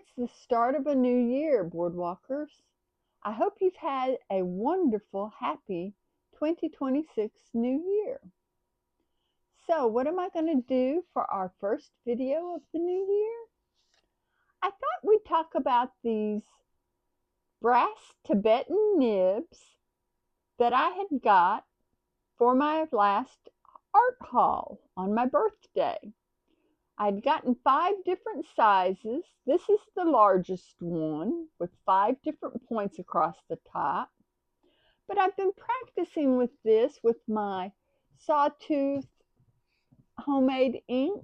It's the start of a new year, Boardwalkers. I hope you've had a wonderful, happy 2026 new year. So, what am I going to do for our first video of the new year? I thought we'd talk about these brass Tibetan nibs that I had got for my last art haul on my birthday. I'd gotten 5 different sizes. This is the largest one with 5 different points across the top. But I've been practicing with this with my sawtooth homemade ink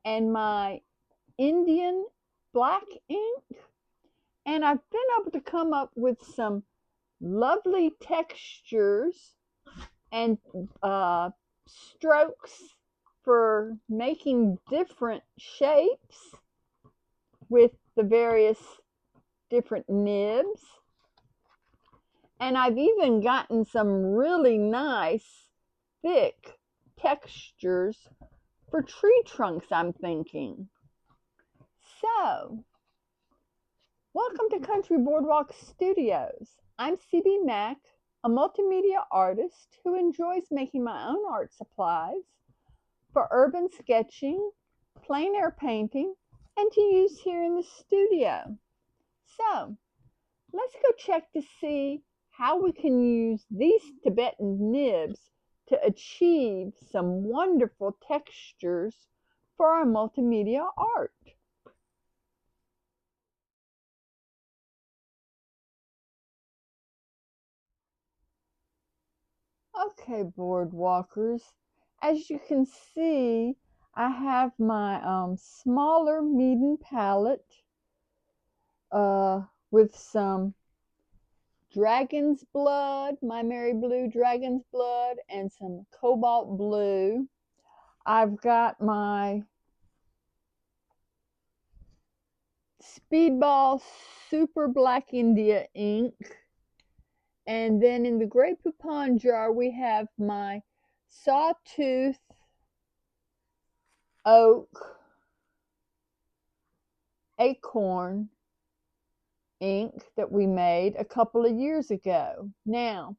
and my Indian black ink. And I've been able to come up with some lovely textures and strokes for making different shapes with the various different nibs. And I've even gotten some really nice thick textures for tree trunks, I'm thinking. So, welcome to Country Boardwalk Studios. I'm CB Mack, a multimedia artist who enjoys making my own art supplies for urban sketching, plein air painting, and to use here in the studio. So, let's go check to see how we can use these Tibetan nibs to achieve some wonderful textures for our multimedia art. Okay, Boardwalkers, as you can see, I have my smaller Meeden palette with some dragon's blood, my Mary Blue dragon's blood, and some cobalt blue. I've got my Speedball Super Black India ink. And then in the Grey Poupon jar, we have my Sawtooth Oak Acorn ink that we made a couple of years ago. Now,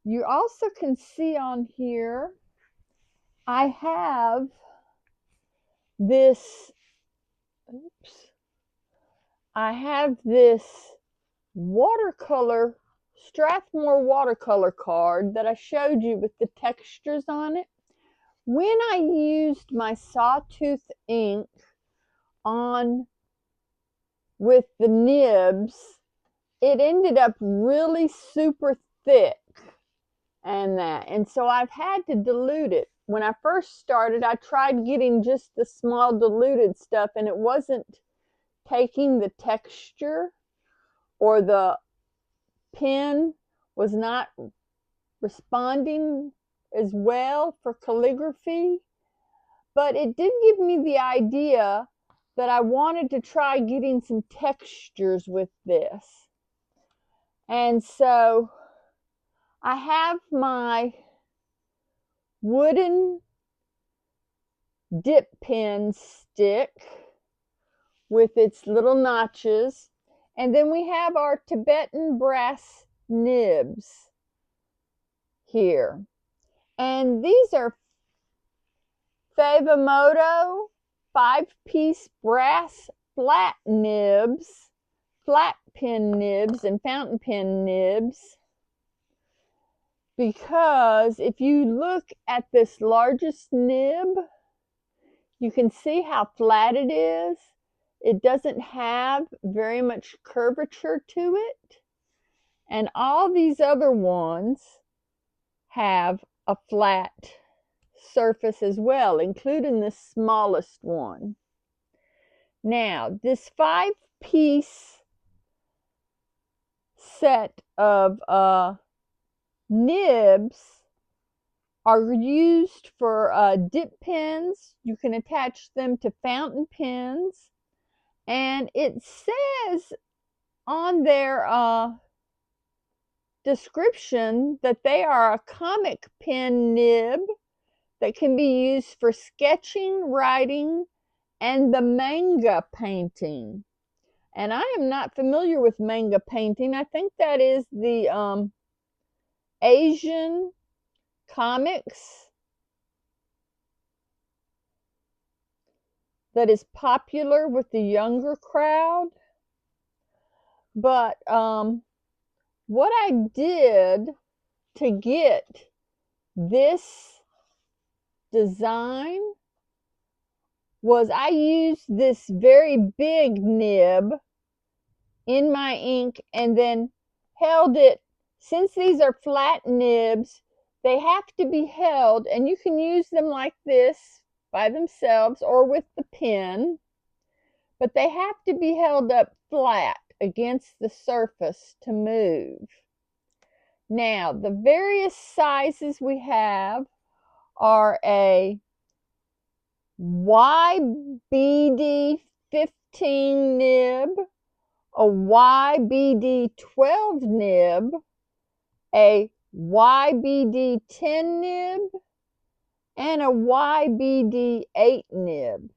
you also can see on here, I have this, Strathmore Watercolor Card that I showed you with the textures on it. When I used my sawtooth ink on with the nibs, it ended up really super thick and so I've had to dilute it. When I first started, I tried getting just the small diluted stuff and it wasn't taking the texture, or the pen was not responding as well for calligraphy. But it did give me the idea that I wanted to try getting some textures with this. And so I have my wooden dip pen stick with its little notches. And then we have our Tibetan brass nibs here. And these are Favomoto 5-piece brass flat nibs, flat pen nibs, and fountain pen nibs. Because if you look at this largest nib, you can see how flat it is. It doesn't have very much curvature to it. And all these other ones have a flat surface as well, including the smallest one. Now, this 5-piece set of nibs are used for dip pens. You can attach them to fountain pens. And it says on their description that they are a comic pen nib that can be used for sketching, writing, and the manga painting. And I am not familiar with manga painting. I think that is the Asian comics that is popular with the younger crowd. But what I did to get this design was I used this very big nib in my ink and then held it. Since these are flat nibs, they have to be held, and you can use them like this by themselves or with the pen, but they have to be held up flat against the surface to move. Now, the various sizes we have are a YBD 15 nib, a YBD 12 nib, a YBD 10 nib, and a YBD 8 nib.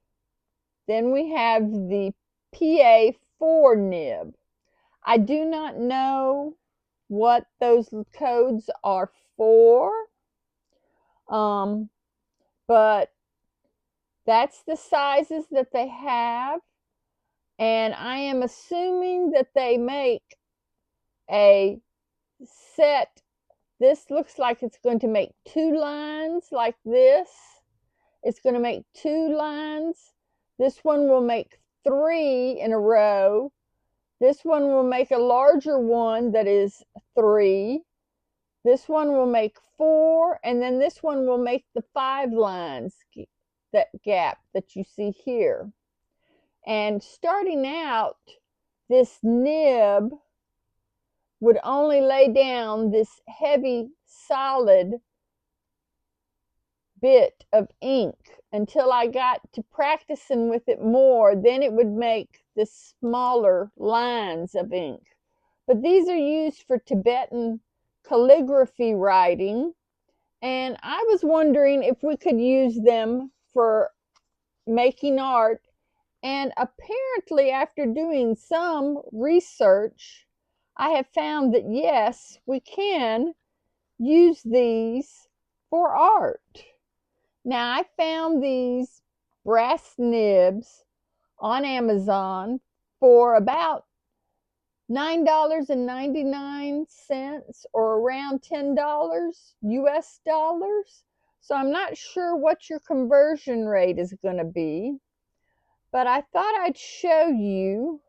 Then we have the PA 4 nib. I do not know what those codes are for, but that's the sizes that they have, and I am assuming that they make a set. This looks like it's going to make 2 lines like this. It's going to make 2 lines. This one will make 3 in a row. This one will make a larger one that is 3. This one will make 4, and then this one will make the 5 lines, that gap that you see here. And starting out, this nib would only lay down this heavy, solid bit of ink until I got to practicing with it more. Then it would make the smaller lines of ink. But these are used for Tibetan calligraphy writing, and I was wondering if we could use them for making art. And apparently, after doing some research, I have found that yes, we can use these for art. Now, I found these brass nibs on Amazon for about $9.99 or around $10 US dollars. So I'm not sure what your conversion rate is going to be, but I thought I'd show you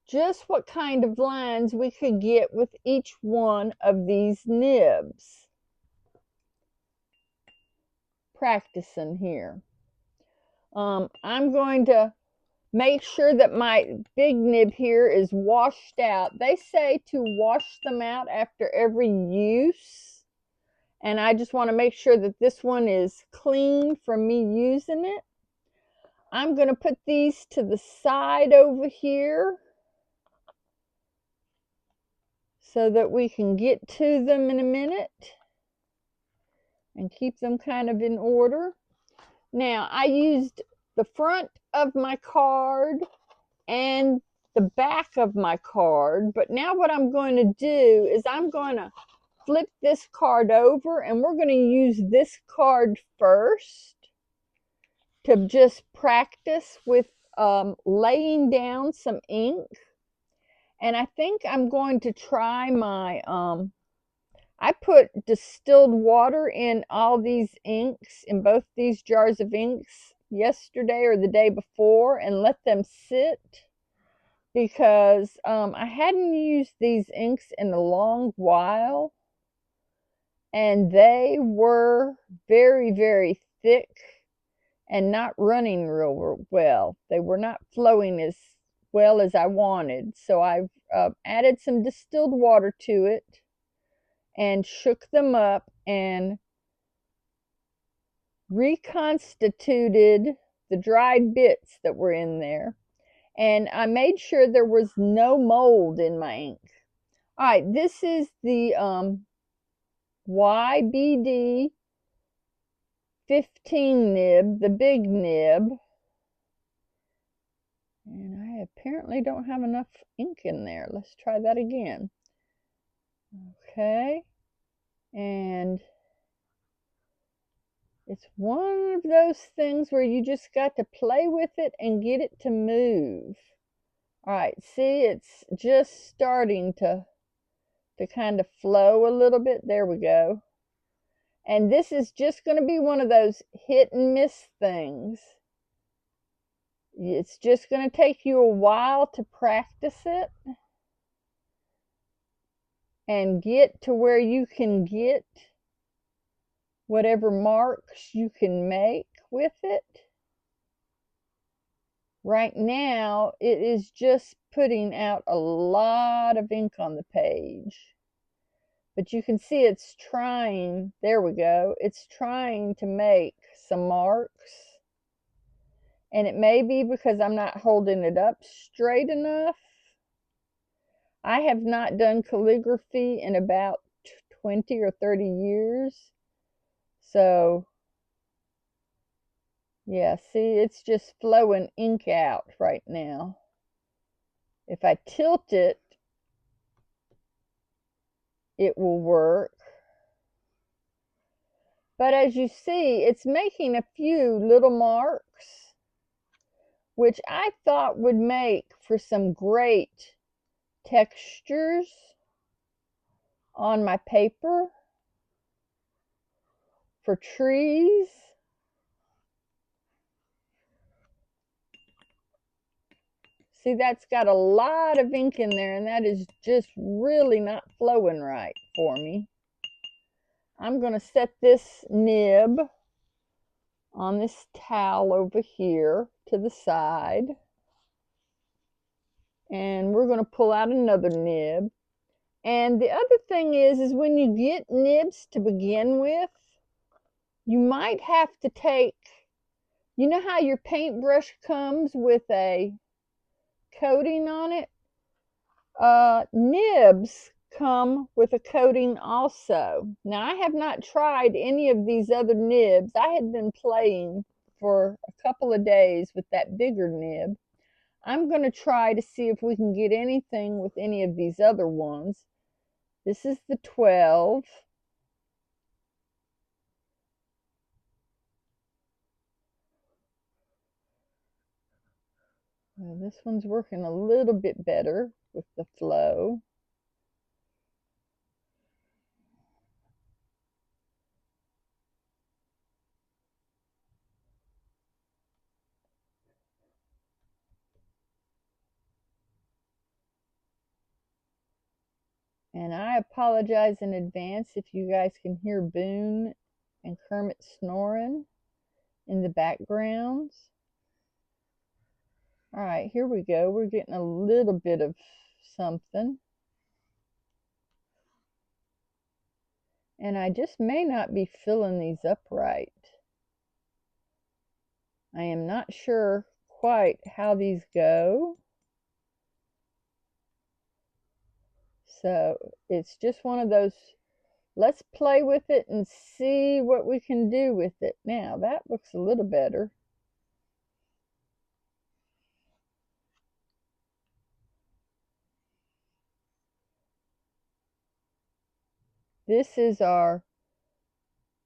just what kind of lines we could get with each one of these nibs. Practicing here. I'm going to make sure that my big nib here is washed out. They say to wash them out after every use, and I just want to make sure that this one is clean from me using it. I'm going to put these to the side over here so that we can get to them in a minute and keep them kind of in order. Now, I used the front of my card and the back of my card, but now what I'm going to do is I'm going to flip this card over, and we're going to use this card first to just practice with laying down some ink. And I think I'm going to try my I put distilled water in all these inks, in both these jars of inks, yesterday or the day before, and let them sit, because I hadn't used these inks in a long while, and they were very, very thick and not running real well. They were not flowing as well as I wanted, so I've added some distilled water to it and shook them up and reconstituted the dried bits that were in there. And I made sure there was no mold in my ink. All right, this is the YBD 15 nib, the big nib. I apparently don't have enough ink in there. Let's try that again. Okay, and it's one of those things where you just got to play with it and get it to move. All right, see, it's just starting to kind of flow a little bit. There we go. And this is just going to be one of those hit and miss things. It's just going to take you a while to practice it and get to where you can get whatever marks you can make with it. Right now, it is just putting out a lot of ink on the page. But you can see it's trying, there we go, it's trying to make some marks. And it may be because I'm not holding it up straight enough. I have not done calligraphy in about 20 or 30 years. So, yeah, see, it's just flowing ink out right now. If I tilt it, it will work. But as you see, it's making a few little marks, which I thought would make for some great textures on my paper for trees. See, that's got a lot of ink in there, and that is just really not flowing right for me. I'm going to set this nib on this towel over here to the side. And we're going to pull out another nib. And the other thing is when you get nibs to begin with, you might have to take, you know how your paintbrush comes with a coating on it? Nibs come with a coating also. Now, I have not tried any of these other nibs. I had been playing for a couple of days with that bigger nib. I'm going to try to see if we can get anything with any of these other ones. This is the 12. Well, this one's working a little bit better with the flow. And I apologize in advance if you guys can hear Boone and Kermit snoring in the backgrounds. All right, here we go. We're getting a little bit of something. And I just may not be filling these up right. I am not sure quite how these go. So it's just one of those, let's play with it and see what we can do with it. Now that looks a little better. This is our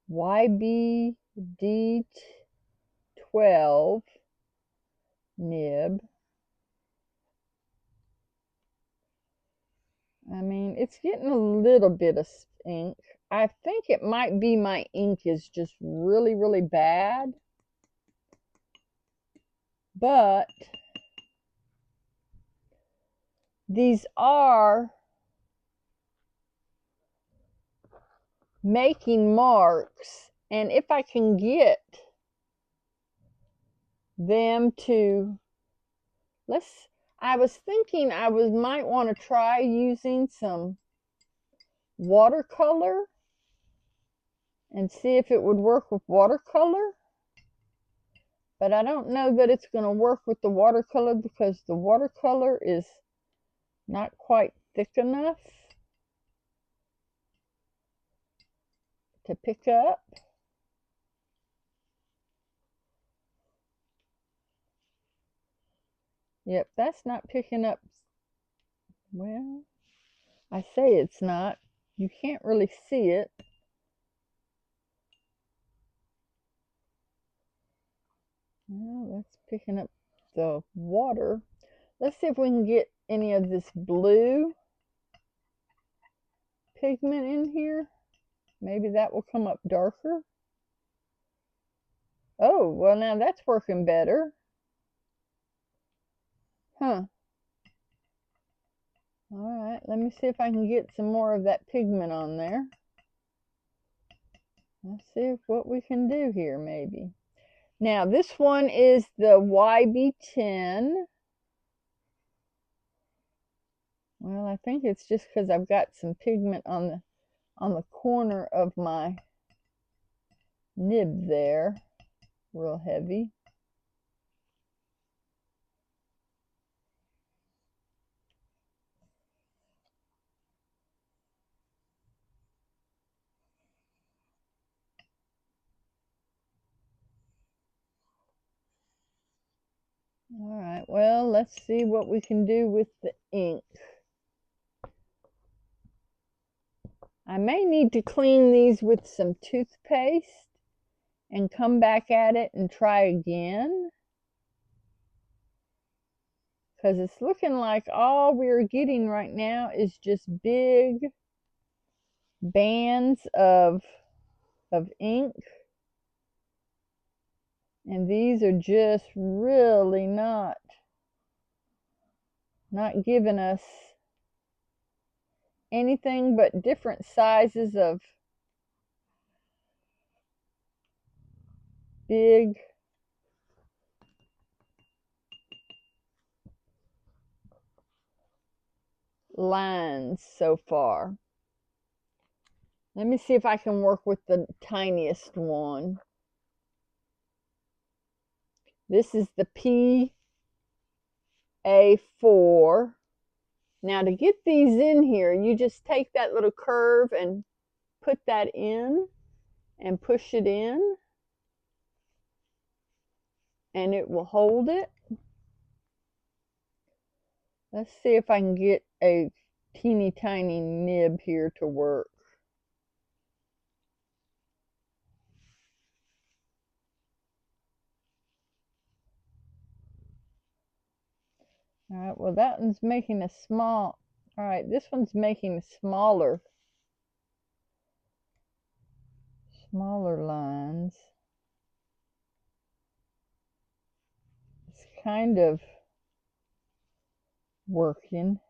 YBD12 nib. I mean, it's getting a little bit of ink. I think it might be my ink is just really, really bad. But these are making marks, and if I can get them to, I was thinking I might want to try using some watercolor and see if it would work with watercolor. But I don't know that it's going to work with the watercolor because the watercolor is not quite thick enough to pick up. Yep, that's not picking up. Well, I say it's not. You can't really see it. Well, that's picking up the water. Let's see if we can get any of this blue pigment in here. Maybe that will come up darker. Oh, well now that's working better. Huh. Alright, let me see if I can get some more of that pigment on there. Let's see what we can do here maybe. Now this one is the YB10. Well, I think it's just because I've got some pigment on the corner of my nib there, real heavy. All right, well, let's see what we can do with the ink. I may need to clean these with some toothpaste and come back at it and try again, because it's looking like all we're getting right now is just big bands of ink, and these are just really not giving us anything but different sizes of big lines so far. Let me see if I can work with the tiniest one. This is the PA4. Now to get these in here, you just take that little curve and put that in and push it in, and it will hold it. Let's see if I can get a teeny tiny nib here to work. All right, well that one's making a small, all right, this one's making smaller lines. It's kind of working.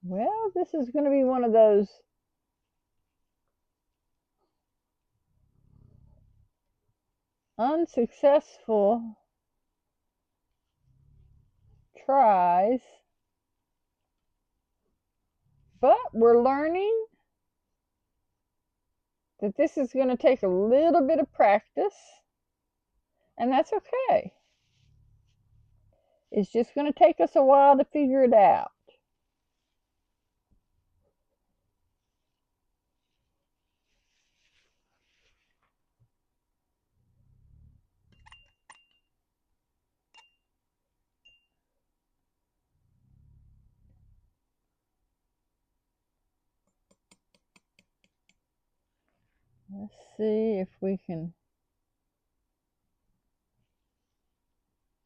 Well, this is going to be one of those unsuccessful tries, but we're learning that this is going to take a little bit of practice, and that's okay. It's just going to take us a while to figure it out. Let's see if we can.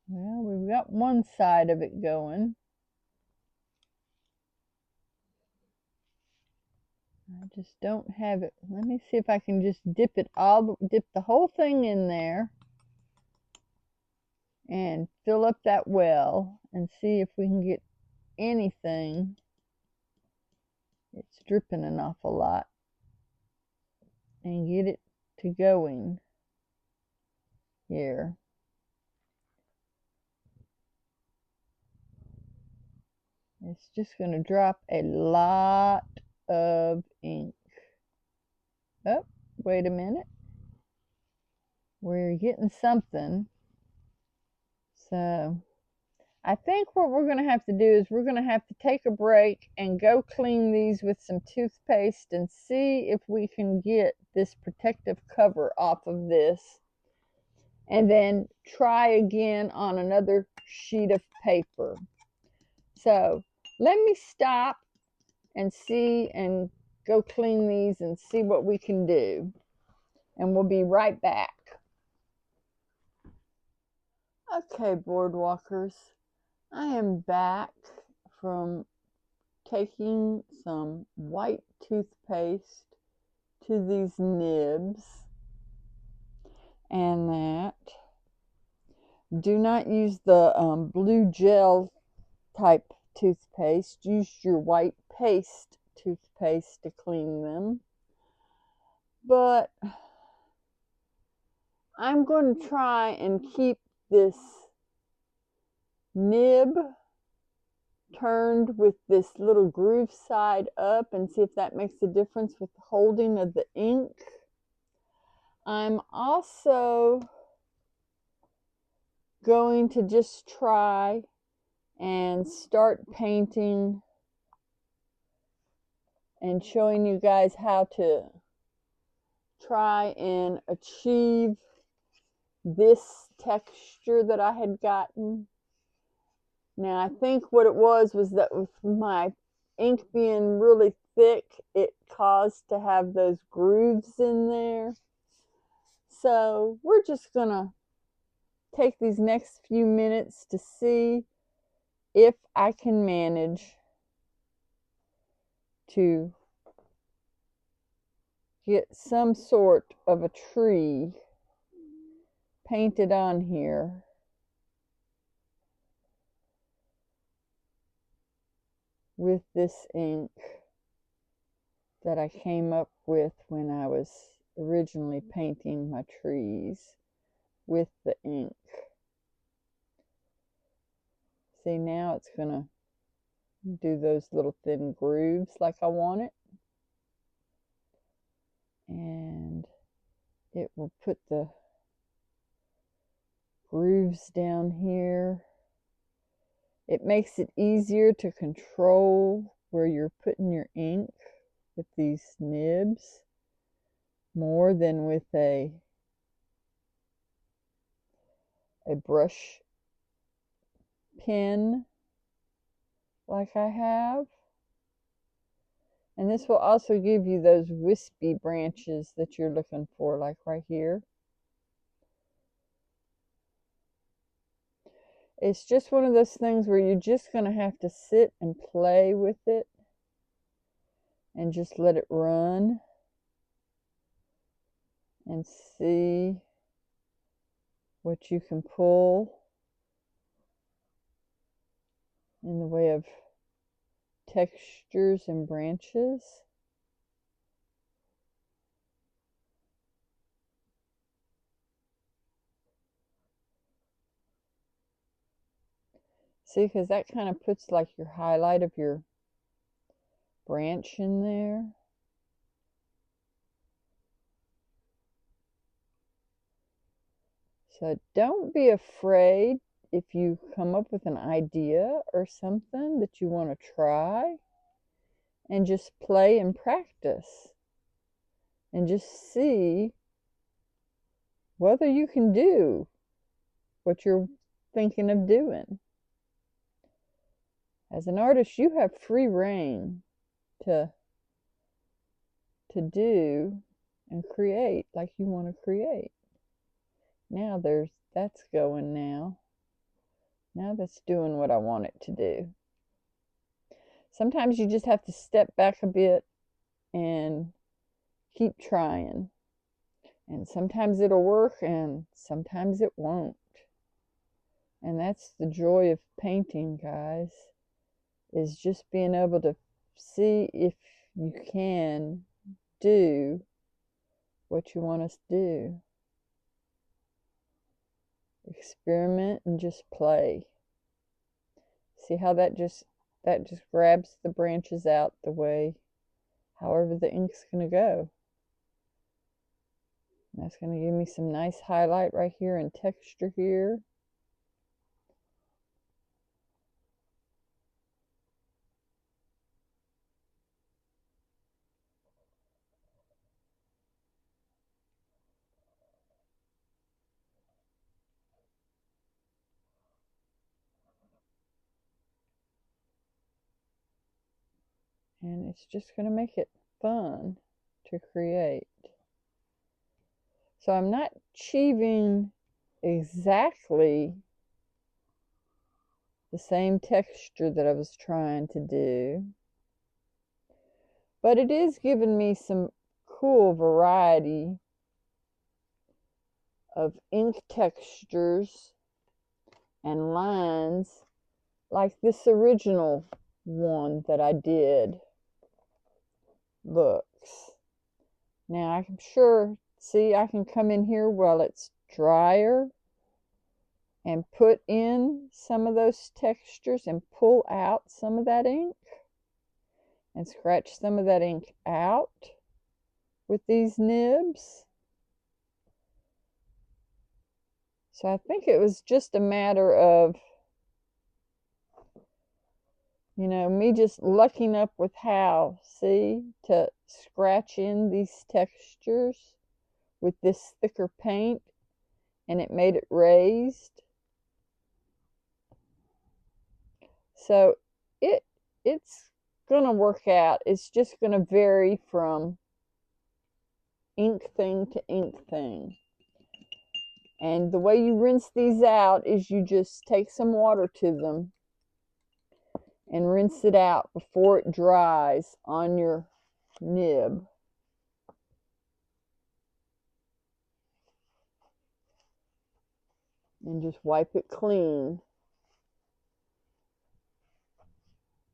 Well, we've got one side of it going. I just don't have it. Let me see if I can just dip the whole thing in there and fill up that well and see if we can get anything. It's dripping an awful lot, and get it to going here. It's just going to drop a lot of ink. Oh, wait a minute. We're getting something. So I think what we're going to have to do is we're going to have to take a break and go clean these with some toothpaste and see if we can get this protective cover off of this. And then try again on another sheet of paper. So let me stop and see and go clean these and see what we can do. And we'll be right back. Okay, boardwalkers, I am back from taking some white toothpaste to these nibs, and that do not use the blue gel type toothpaste. Use your white paste toothpaste to clean them. But I'm going to try and keep this nib turned with this little groove side up and see if that makes a difference with the holding of the ink. I'm also going to just try and start painting and showing you guys how to try and achieve this texture that I had gotten. Now I think what it was that with my ink being really thick, it caused to have those grooves in there. So we're just gonna take these next few minutes to see if I can manage to get some sort of a tree painted on here with this ink that I came up with when I was originally painting my trees with the ink. See, now it's gonna do those little thin grooves like I want it, and it will put the grooves down here. It makes it easier to control where you're putting your ink with these nibs more than with a brush pen like I have. And this will also give you those wispy branches that you're looking for, like right here. It's just one of those things where you're just going to have to sit and play with it and just let it run and see what you can pull in the way of textures and branches. See, because that kind of puts like your highlight of your branch in there. So don't be afraid if you come up with an idea or something that you want to try, and just play and practice and just see whether you can do what you're thinking of doing. As an artist, you have free reign to do and create like you want to create. Now that's going now. Now that's doing what I want it to do. Sometimes you just have to step back a bit and keep trying. And sometimes it'll work and sometimes it won't. And that's the joy of painting, guys, is just being able to see if you can do what you want to do. Experiment and just play. See how that that just grabs the branches out the way, however the ink's going to go. And that's going to give me some nice highlight right here and texture here. And it's just going to make it fun to create. So I'm not achieving exactly the same texture that I was trying to do, but it is giving me some cool variety of ink textures and lines like this original one that I did looks. Now I'm sure, see, I can come in here while it's drier and put in some of those textures and pull out some of that ink and scratch some of that ink out with these nibs. So I think it was just a matter of, you know, me just lucking up with how, see, to scratch in these textures with this thicker paint, and it made it raised. So it's gonna work out. It's just gonna vary from ink thing to ink thing. And the way you rinse these out is you just take some water to them and rinse it out before it dries on your nib. And just wipe it clean.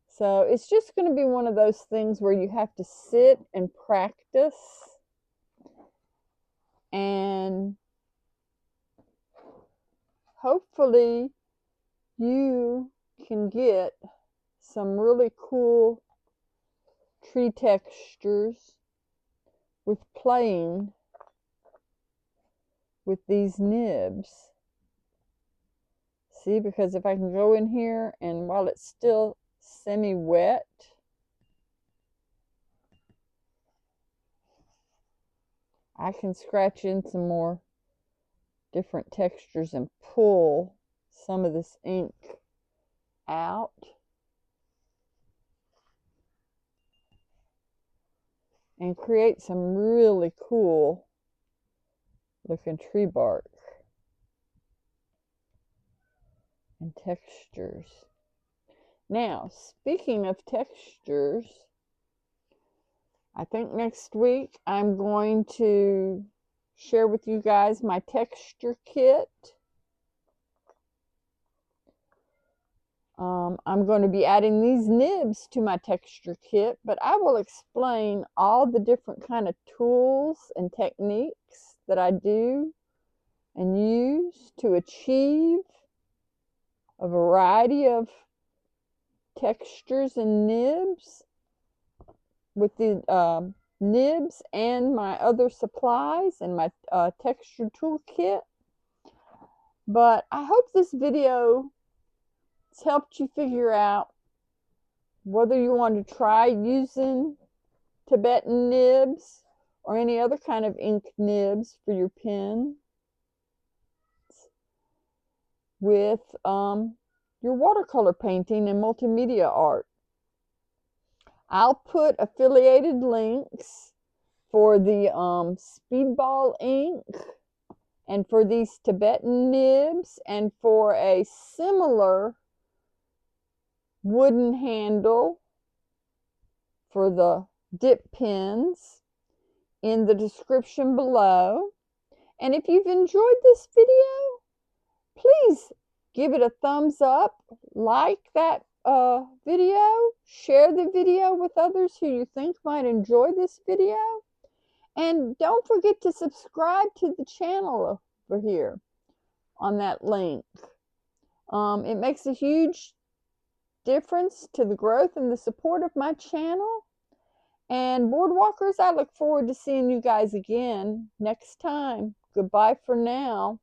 So it's just going to be one of those things where you have to sit and practice, and hopefully you can get some really cool tree textures with playing with these nibs. See, because if I can go in here and while it's still semi-wet, I can scratch in some more different textures and pull some of this ink out. And create some really cool looking tree bark and textures. Now, speaking of textures, I think next week I'm going to share with you guys my texture kit. I'm going to be adding these nibs to my texture kit, but I will explain all the different kind of tools and techniques that I do and use to achieve a variety of textures and nibs with the nibs and my other supplies and my texture toolkit. But I hope this video has helped you figure out whether you want to try using Tibetan nibs or any other kind of ink nibs for your pen with your watercolor painting and multimedia art. I'll put affiliated links for the Speedball ink and for these Tibetan nibs and for a similar wooden handle for the dip pens in the description below. And if you've enjoyed this video, please give it a thumbs up, like that video, share the video with others who you think might enjoy this video, and don't forget to subscribe to the channel over here on that link. It makes a huge difference to the growth and the support of my channel. And Boardwalkers, I look forward to seeing you guys again next time. Goodbye for now.